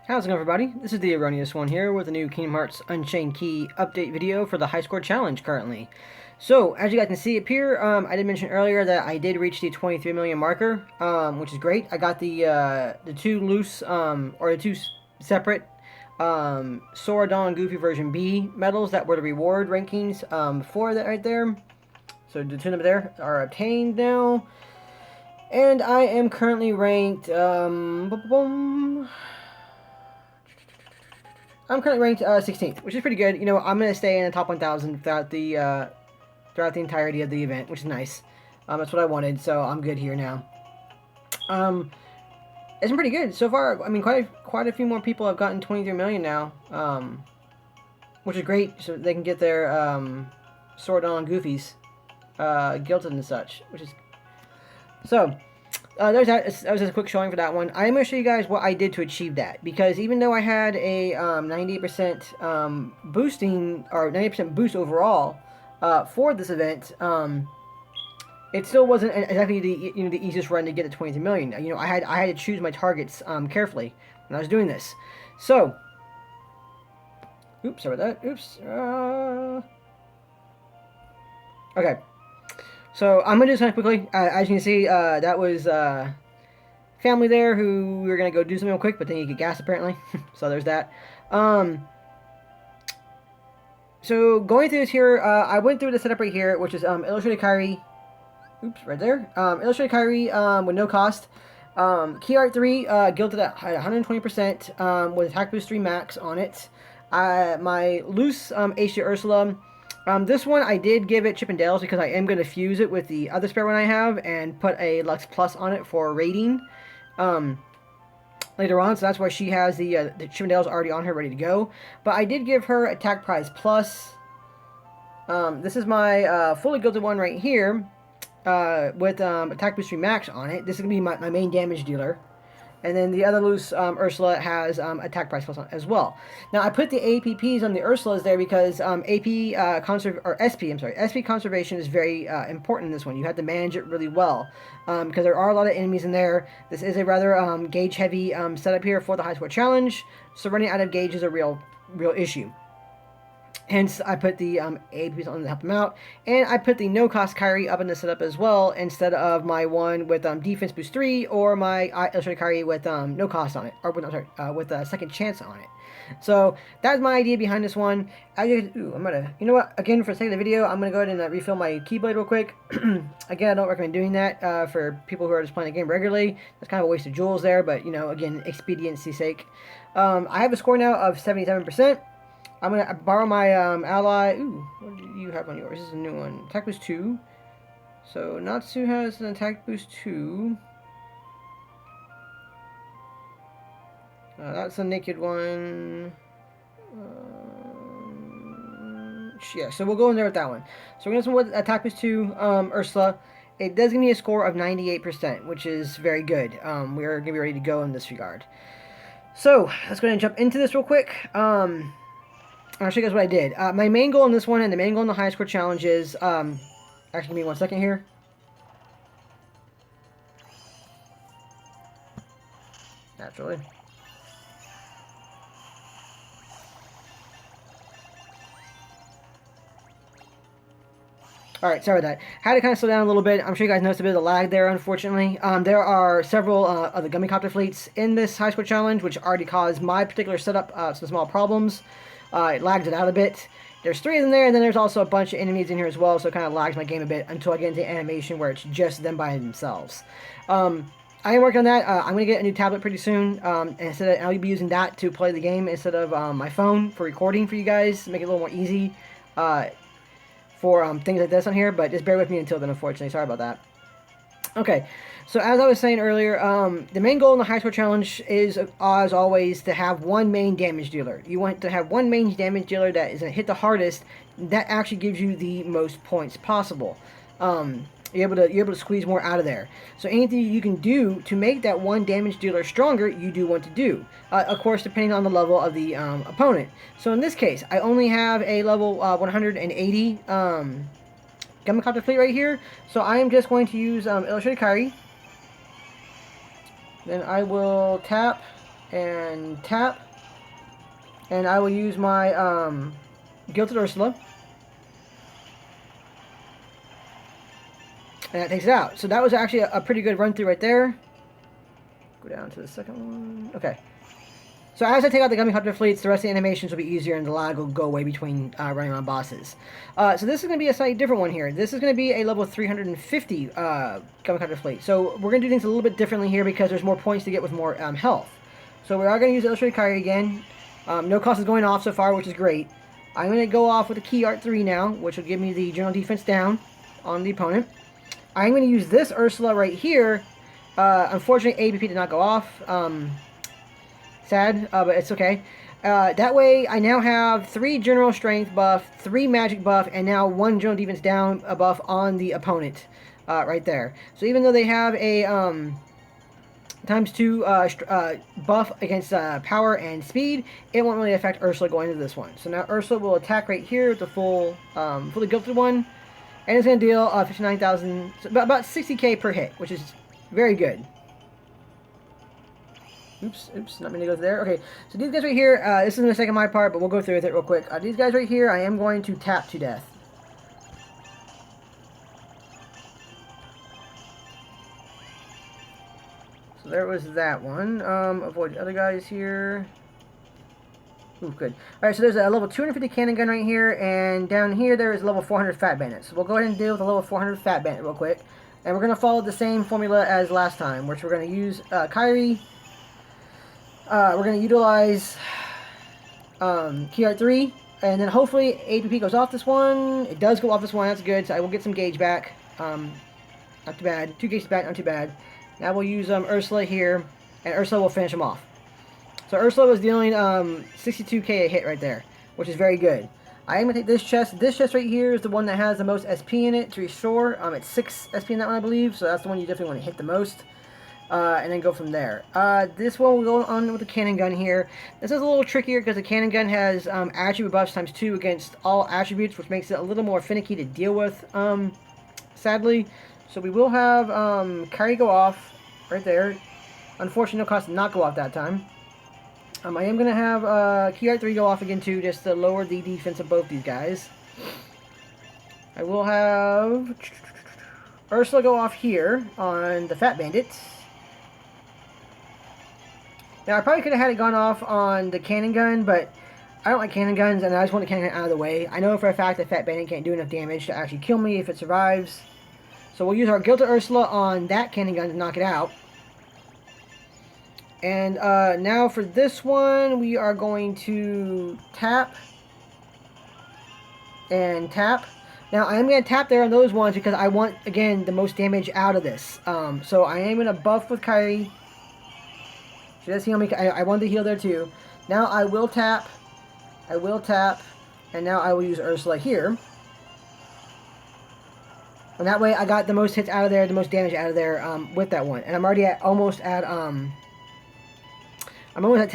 How's it going, everybody? This is the Erroneous One here with a new Kingdom Hearts Unchained Key update video for the high score challenge currently. So, as you guys can see up here, I did mention earlier that I did reach the 23 million marker, which is great. I got the two loose, or the two separate Sora, Dawn, and Goofy version B medals that were the reward rankings for that right there. So the two of them there are obtained now. And I am currently ranked, I'm currently ranked 16th, which is pretty good. You know, I'm going to stay in the top 1,000 throughout the entirety of the event, which is nice. That's what I wanted, so I'm good here now. It's been pretty good so far. I mean, quite a few more people have gotten 23 million now, which is great. So they can get their Sword on Goofies guilted and such, which is so. There's that. That was just a quick showing for that one. I'm going to show you guys what I did to achieve that. Because even though I had a 98% boosting, or 98% boost overall for this event, it still wasn't exactly the easiest run to get to 23 million. You know, I had to choose my targets carefully when I was doing this. So, oops, sorry about that. Oops. Okay. So, I'm going to do this kind of quickly. As you can see, that was family there who we were going to go do something real quick, but then you get gas apparently. So, there's that. So, going through this here, I went through the setup right here, which is Illustrated Kyrie. Oops, right there. Illustrated Kyrie with no cost. Key Art 3, gilded at 120% with Attack Boost 3 Max on it. My loose HSC Ursula. This one I did give it Chip and Dale's because I am going to fuse it with the other spare one I have and put a Lux Plus on it for rating later on. So that's why she has the Chip and Dale's already on her ready to go. But I did give her Attack Prize Plus. This is my fully gilded one right here with Attack Boost 3 Max on it. This is going to be my main damage dealer. And then the other loose Ursula has Attack Price Plus on as well. Now I put the APPs on the Ursulas there because SP conservation is very important in this one. You have to manage it really well because there are a lot of enemies in there. This is a rather gauge heavy setup here for the high score challenge. So running out of gauge is a real issue. Hence, I put the APs on to help them out. And I put the no-cost Kyrie up in the setup as well, instead of my one with Defense Boost 3, or my Illustrated Kyrie with no cost on it. Or, I'm sorry, with a second chance on it. So, that's my idea behind this one. I'm gonna, you know what, again, for the sake of the video, I'm gonna go ahead and refill my Keyblade real quick. Again, I don't recommend doing that for people who are just playing the game regularly. That's kind of a waste of jewels there, but, you know, again, expediency's sake. I have a score now of 77%. I'm going to borrow my ally. Ooh, what do you have on yours? This is a new one. Attack boost 2. So, Natsu has an attack boost 2. That's a naked one. Yeah, so we'll go in there with that one. So, we're going to with attack boost 2, Ursula. It does give me a score of 98%, which is very good. We're going to be ready to go in this regard. So, let's go ahead and jump into this real quick. I'll show you guys what I did. My main goal in this one and the main goal in the high score challenge is, actually give me 1 second here. Naturally. Alright, sorry about that. Had to kind of slow down a little bit. I'm sure you guys noticed a bit of the lag there, unfortunately. There are several of the Gummicopter fleets in this high score challenge, which already caused my particular setup some small problems. It lags it out a bit. There's 3 of them there, and then there's also a bunch of enemies in here as well, so it kind of lags my game a bit until I get into animation where it's just them by themselves. I am working on that. I'm going to get a new tablet pretty soon, and I'll be using that to play the game instead of my phone for recording for you guys, to make it a little more easy for things like this on here, but just bear with me until then, unfortunately. Sorry about that. Okay, so as I was saying earlier, the main goal in the high score challenge is, as always, to have one main damage dealer. You want to have one main damage dealer that is going to hit the hardest. That actually gives you the most points possible. You're able to squeeze more out of there. So anything you can do to make that one damage dealer stronger, you do want to do. Of course, depending on the level of the opponent. So in this case, I only have a level 180 Gummicopter fleet right here. So I am just going to use Illustrated Kyrie. Then I will tap and tap. And I will use my Gilded Ursula. And that takes it out. So that was actually a pretty good run through right there. Go down to the second one. Okay. So as I take out the Gummy fleets, the rest of the animations will be easier and the lag will go away between running around bosses. So this is going to be a slightly different one here. This is going to be a level 350 Gummy fleet. So we're going to do things a little bit differently here because there's more points to get with more health. So we are going to use Illustrated Kyrie again. No cost is going off so far, which is great. I'm going to go off with a Key Art 3 now, which will give me the general defense down on the opponent. I'm going to use this Ursula right here. Unfortunately, ABP did not go off. Sad, but it's okay. That way, I now have 3 general strength buff, 3 magic buff, and now 1 general defense down buff on the opponent right there. So even though they have a ×2 buff against power and speed, it won't really affect Ursula going into this one. So now Ursula will attack right here with the fully gilded one. And it's going to deal 59,000, about 60k per hit, which is very good. Oops, not meaning to go there. Okay, so these guys right here, this is a mistake on my part, but we'll go through with it real quick. These guys right here, I am going to tap to death. So there was that one. Avoid the other guys here. Ooh, good. Alright, so there's a level 250 cannon gun right here, and down here there is a level 400 fat bandit. So we'll go ahead and deal with a level 400 fat bandit real quick. And we're going to follow the same formula as last time, which we're going to use Kyrie. We're going to utilize Key Art 3, and then hopefully APP goes off this one. It does go off this one, that's good, so I will get some gauge back. Not too bad. 2 gauges back, not too bad. Now we'll use Ursula here, and Ursula will finish him off. So Ursula was dealing 62k a hit right there, which is very good. I am going to take this chest. This chest right here is the one that has the most SP in it to restore. It's 6 SP in that one, I believe, so that's the one you definitely want to hit the most. And then go from there. This one will go on with the cannon gun here. This is a little trickier because the cannon gun has attribute buffs ×2 against all attributes, which makes it a little more finicky to deal with, sadly. So we will have Kyrie go off right there. Unfortunately, no cost did not go off that time. I am going to have Key Art 3 go off again too, just to lower the defense of both these guys. I will have Ursula go off here on the Fat Bandit. Now, I probably could have had it gone off on the cannon gun, but I don't like cannon guns, and I just want the cannon gun out of the way. I know for a fact that Fat Bandit can't do enough damage to actually kill me if it survives. So we'll use our Gilded Ursula on that cannon gun to knock it out. And now for this one, we are going to tap and tap. Now, I am going to tap there on those ones because I want, again, the most damage out of this. So I am going to buff with Kyrie. She does heal me. I want to heal there too. Now I will tap. And now I will use Ursula here. And that way I got the most hits out of there, the most damage out of there with that one. And I'm already at almost at 10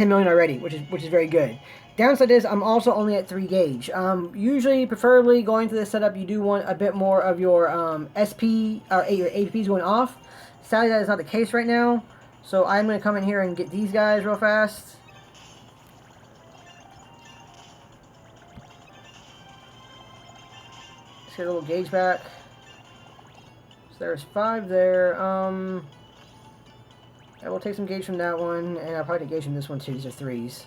million already, which is very good. Downside is I'm also only at 3 gauge. Usually, preferably going through this setup, you do want a bit more of your SP or your APs going off. Sadly, that is not the case right now. So I'm going to come in here and get these guys real fast. Let's get a little gauge back. So there's 5 there. I will take some gauge from that one, and I'll probably take gauge from this one too. These are 3s.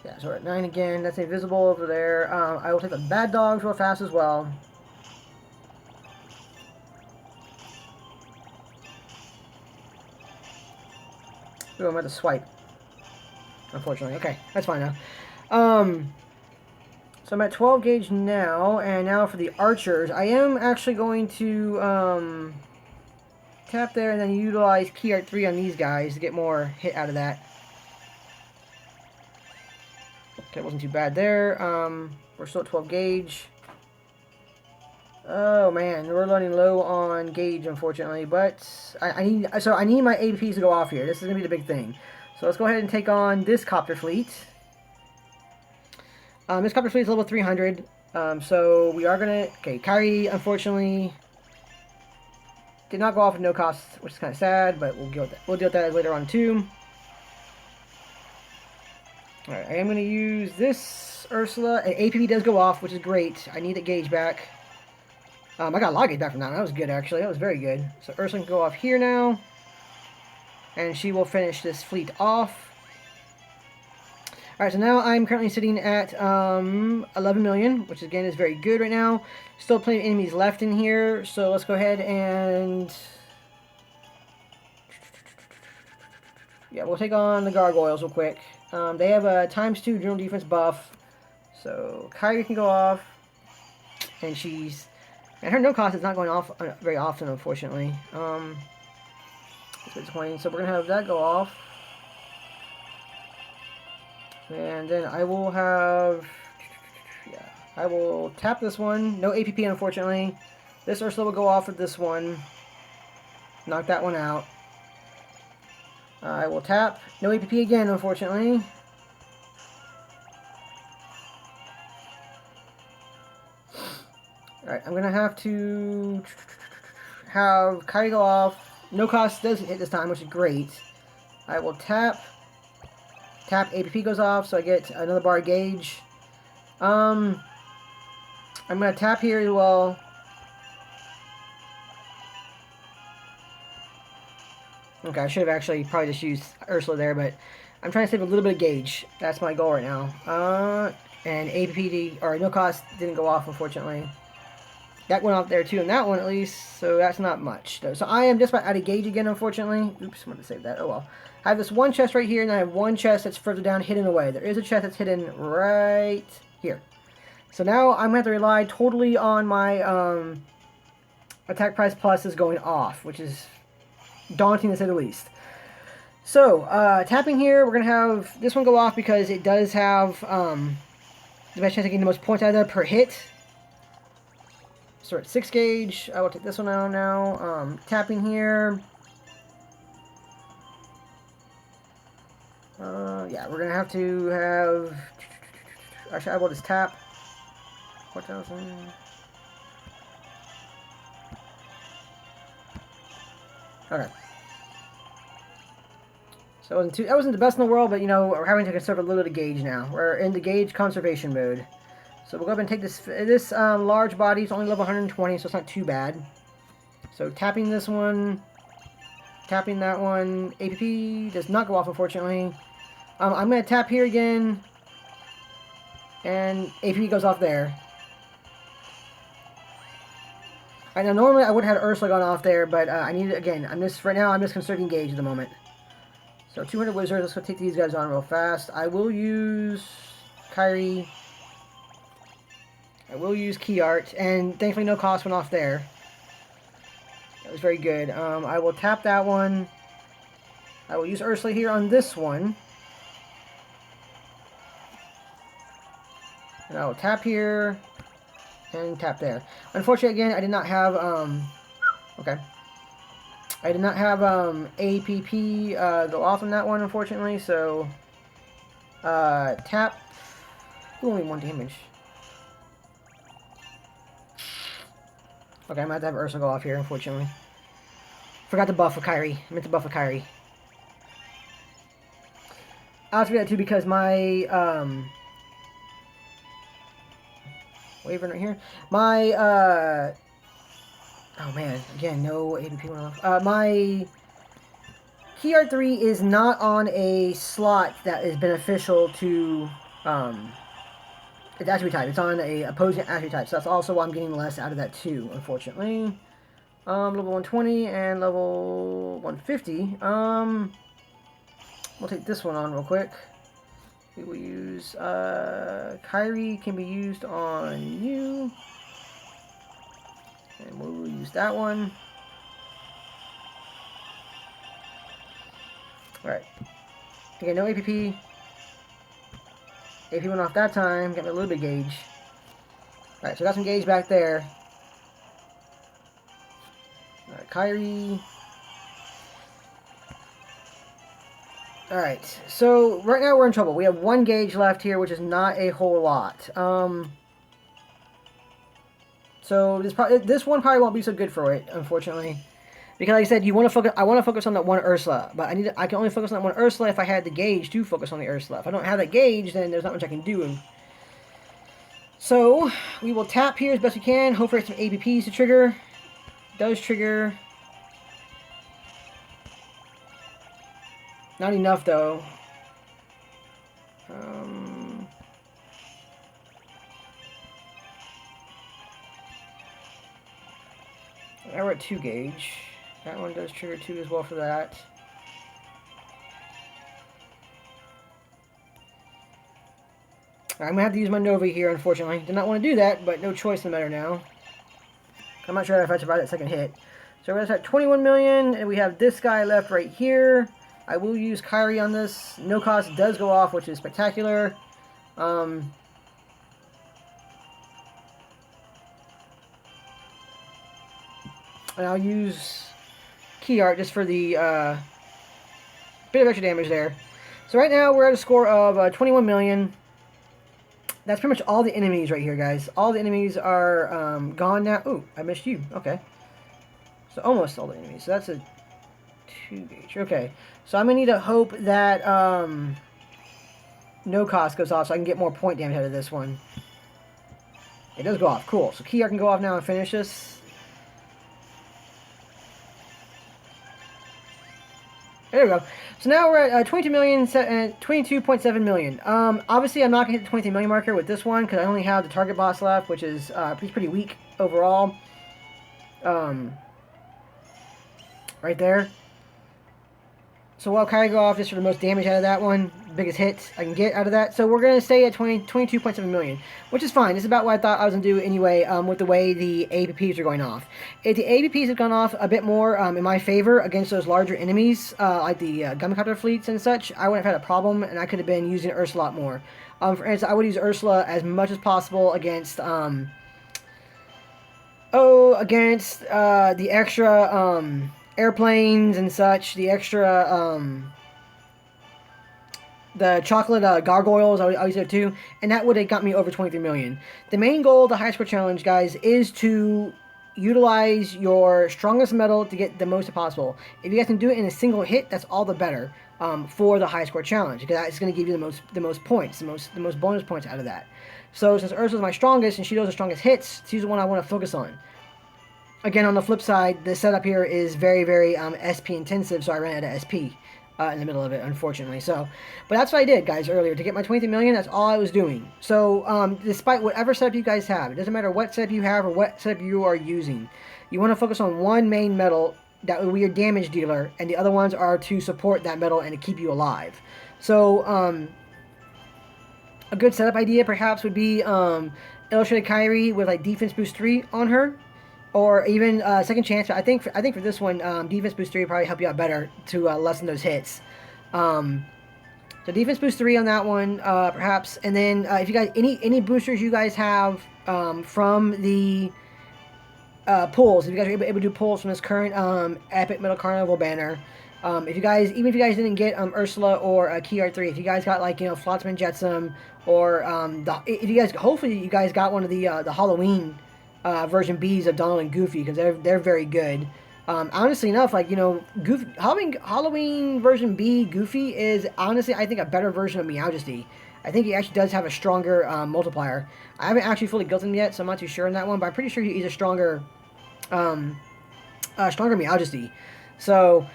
Yeah, so we're at 9 again. That's invisible over there. I will take the bad dogs real fast as well. Ooh, I'm at the swipe. Unfortunately. Okay, that's fine now. So I'm at 12 gauge now, and now for the archers, I am actually going to tap there and then utilize Key Art 3 on these guys to get more hit out of that. Okay, wasn't too bad there. We're still at 12 gauge. Oh man, we're running low on gauge, unfortunately, but I need my APs to go off here. This is gonna be the big thing. So let's go ahead and take on this copter fleet. This copter fleet is level 300. So we are gonna. Okay, Kyrie unfortunately did not go off with no cost, which is kind of sad, but we'll deal with that later on too. Alright, I am going to use this Ursula, and APP does go off, which is great. I need that gauge back. I got a lot of gauge back from that. That was good, actually. That was very good. So Ursula can go off here now. And she will finish this fleet off. Alright, so now I'm currently sitting at 11 million, which again is very good right now. Still plenty of enemies left in here, so let's go ahead and... yeah, we'll take on the gargoyles real quick. They have a ×2 general defense buff, so Kyrie can go off, and she's... and her no cost is not going off very often, unfortunately. It's disappointing, so we're going to have that go off. And then I will have... yeah, I will tap this one. No APP, unfortunately. This Ursula will go off with this one. Knock that one out. I will tap. No APP again, unfortunately. Alright, I'm going to have Kai go off. No cost doesn't hit this time, which is great. I will tap. Tap, APP goes off, so I get another bar gauge. I'm going to tap here as well. Okay, I should have actually probably just used Ursula there, but I'm trying to save a little bit of gauge. That's my goal right now. And APP, or no cost, didn't go off, unfortunately. That went off there too, and that one at least, so that's not much. So I am just about out of gauge again, unfortunately. Oops, I wanted to save that. Oh well. I have this one chest right here, and I have one chest that's further down, hidden away. There is a chest that's hidden right here. So now I'm going to have to rely totally on my attack price plus is going off, which is daunting to say the least. So, tapping here, we're going to have this one go off because it does have the best chance of getting the most points out of there per hit. So at 6 gauge, I will take this one out now. Tapping here. Yeah, we're going to have... actually, I will just tap. 4,000. Okay. So that wasn't the best in the world, but you know, we're having to conserve a little bit of gauge now. We're in the gauge conservation mode. So we'll go ahead and take this large body. It's only level 120, so it's not too bad. So tapping this one, tapping that one. APP does not go off, unfortunately. I'm going to tap here again, and APP goes off there. Alright, now normally I would have had Ursula gone off there, but I need it again. Right now I'm just conserving gauge at the moment. So 200 wizards. Let's go take these guys on real fast. I will use Kyrie. I will use Key Art, and thankfully no cost went off there. That was very good. I will tap that one. I will use Ursula here on this one. And I will tap here. And tap there. Unfortunately, again, I did not have, okay. I did not have, APP, go off on that one, unfortunately, so, tap. Ooh, only 1 damage. Okay, I'm going to have Ursula go off here, unfortunately. Forgot to buff for Kyrie. I meant to buff for Kyrie. I'll have to do that too because my, Wavering right here. My, oh man, again, no APP went off. My Key Art 3 is not on a slot that is beneficial to, its attribute type. It's on a opposing attribute type, so that's also why I'm getting less out of that too, unfortunately. Level 120 and level 150. We'll take this one on real quick. We will use, Kyrie can be used on you. And we will use that one. Alright. Again, no APP. AP went off that time. Got me a little bit of gauge. Alright, so I got some gauge back there. Alright, Kyrie. Alright, so right now we're in trouble. We have 1 gauge left here, which is not a whole lot. So this one probably won't be so good for it, unfortunately. Because like I said, you want to focus. I want to focus on that one Ursula, but I can only focus on that one Ursula if I had the gauge to focus on the Ursula. If I don't have that gauge, then there's not much I can do. So we will tap here as best we can. Hope for some APPs to trigger. Does trigger. Not enough though. Now we're at 2 gauge. That one does trigger 2 as well for that. I'm going to have to use my Nova here, unfortunately. Did not want to do that, but no choice in the matter now. I'm not sure if I survive that second hit. So we're going to start 21 million, and we have this guy left right here. I will use Kyrie on this. No cost does go off, which is spectacular. And I'll use Key Art just for the bit of extra damage there. So right now we're at a score of 21 million. That's pretty much all the enemies right here, guys. All the enemies are gone now. Ooh, I missed you. Okay. So almost all the enemies. So that's a 2 gauge. Okay. So I'm going to need to hope that no cost goes off so I can get more point damage out of this one. It does go off. Cool. So Key Art can go off now and finish this. There we go. So now we're at 22 million, 22.7 million. Obviously, I'm not going to hit the 23 million marker with this one because I only have the target boss left, which is pretty weak overall. Right there. So while Kyrie go off just for the most damage out of that one, biggest hit I can get out of that. So we're going to stay at 22.7 million, which is fine. This is about what I thought I was going to do anyway with the way the APPs are going off. If the APPs have gone off a bit more in my favor against those larger enemies, like the Gunpowder fleets and such, I wouldn't have had a problem, and I could have been using Ursula a lot more. For instance, I would use Ursula as much as possible against the extra airplanes and such, the extra the chocolate gargoyles, I always do too, and that would have got me over 23 million. The main goal of the high score challenge, guys, is to utilize your strongest metal to get the most possible. If you guys can do it in a single hit, that's all the better for the high score challenge, because that's going to give you the most points, the most bonus points out of that. So since Ursula's my strongest and she does the strongest hits, she's the one I want to focus on. Again, on the flip side, the setup here is very, very SP intensive, so I ran out of SP in the middle of it, unfortunately. So, but that's what I did, guys, earlier. To get my 23 million, that's all I was doing. So, despite whatever setup you guys have, it doesn't matter what setup you have or what setup you are using, you want to focus on one main metal that will be your damage dealer, and the other ones are to support that metal and to keep you alive. So, a good setup idea, perhaps, would be Illustrated Kyrie with, like, Defense Boost 3 on her. Or even Second Chance. I think for this one, Defense Boost 3 would probably help you out better to lessen those hits. So Defense Boost 3 on that one, perhaps. And then if you guys, any boosters you guys have from the pulls, if you guys are able to do pulls from this current Epic Metal Carnival banner, even if you guys didn't get Ursula or Key Art 3, if you guys got, like, Flotsam Jetsam, or if you guys, hopefully you guys got one of the Halloween version Bs of Donald and Goofy, because they're very good. Honestly enough, like, Goofy, Halloween version B Goofy is honestly, I think, a better version of Meowjesty. I think he actually does have a stronger multiplier. I haven't actually fully built him yet, so I'm not too sure on that one, but I'm pretty sure he's a stronger Meowjesty. So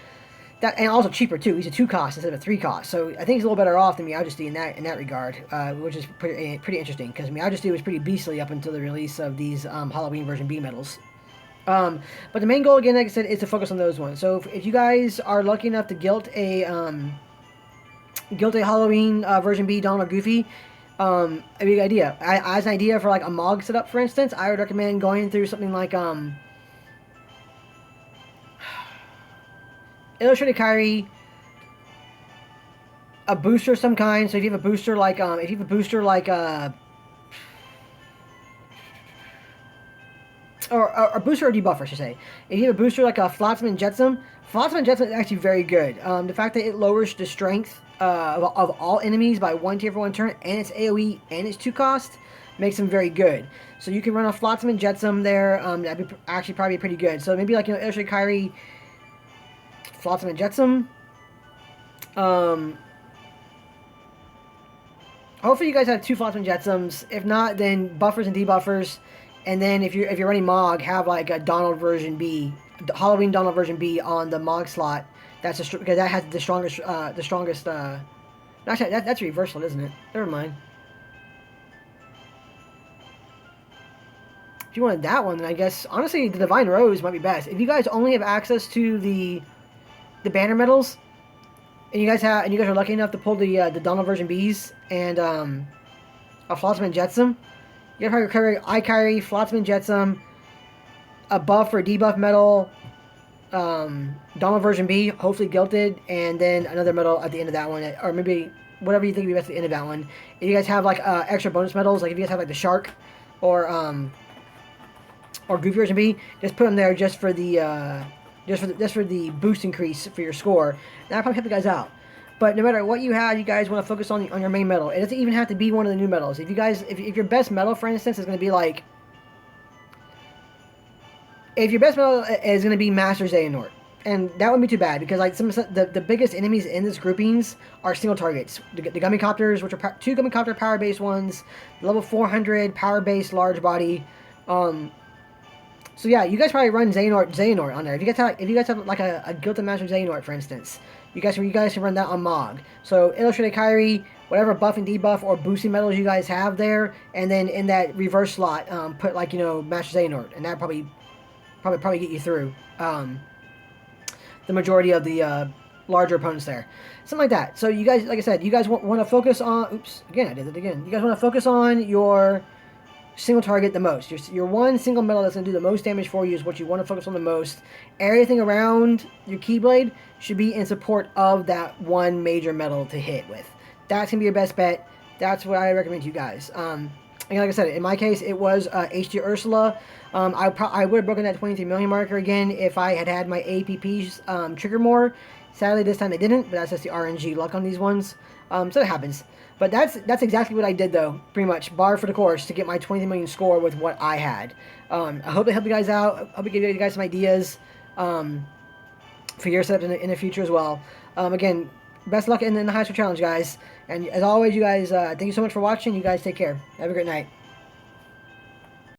that, and also cheaper too. He's a 2 cost instead of a 3 cost, so I think he's a little better off than Meowjesty in that regard, which is pretty interesting, because Meowjesty was pretty beastly up until the release of these Halloween version B medals. But the main goal, again, like I said, is to focus on those ones. So if you guys are lucky enough to guilt a Halloween version B Donald or Goofy, a big idea. As an idea for, like, a Mog setup, for instance, I would recommend going through something like Illustrated Kyrie, a booster of some kind. So if you have a booster like or a booster or debuffer, I should say. If you have a booster like a Flotsam and Jetsam is actually very good. The fact that it lowers the strength of all enemies by 1 tier for 1 turn, and its AoE and its 2 cost, makes them very good. So you can run a Flotsam and Jetsam there. That'd be actually probably pretty good. So maybe, like, Illustrated Kyrie Flotsam and Jetsam. Hopefully you guys have 2 Flotsam and Jetsams. If not, then buffers and debuffers. And then if you're running Mog, have like a Donald version B, Halloween Donald version B on the Mog slot. That's because that has the strongest. Actually, that's reversal, isn't it? Never mind. If you wanted that one, then I guess honestly the Divine Rose might be best. If you guys only have access to the banner medals, and you guys are lucky enough to pull the Donald version Bs and a Flotsam and Jetsam, you gotta probably carry Flotsam and Jetsam, a buff or debuff medal, Donald version B, hopefully gilded, and then another medal at the end of that one, or maybe whatever you think would be best at the end of that one. If you guys have like extra bonus medals, like if you guys have like the Shark or Goofy version B, just put them there just for the boost increase for your score. That'll probably help you guys out. But no matter what you have, you guys want to focus on your main medal. It doesn't even have to be one of the new medals. If you guys, if your best medal, for instance, is going to be like, if your best medal is going to be Master Xehanort, and that wouldn't be too bad because like the biggest enemies in this groupings are single targets. The Gummicopters, which are 2 Gummicopter power based ones, level 400 power based large body. So yeah, you guys probably run Xehanort on there. If you guys have like a Gilded Master Xehanort, for instance, you guys can run that on Mog. So Illustrated Kyrie, whatever buff and debuff or boosting medals you guys have there, and then in that reverse slot, put like Master Xehanort, and that probably get you through the majority of the larger opponents there, something like that. So you guys, like I said, you guys want to focus on. Oops, again I did it again. You guys want to focus on your single target the most. Your one single medal that's going to do the most damage for you is what you want to focus on the most. Everything around your Keyblade should be in support of that one major medal to hit with. That's going to be your best bet. That's what I recommend to you guys. And like I said, in my case, it was HG Ursula. I would have broken that 23 million marker again if I had my APPs trigger more. Sadly, this time they didn't, but that's just the RNG luck on these ones. So it happens. But that's exactly what I did, though, pretty much, bar for the course, to get my 23 million score with what I had. I hope it helped you guys out. I hope it gave you guys some ideas for your setup in the future as well. Again, best luck in the high school challenge, guys. And as always, you guys, thank you so much for watching. You guys take care. Have a great night.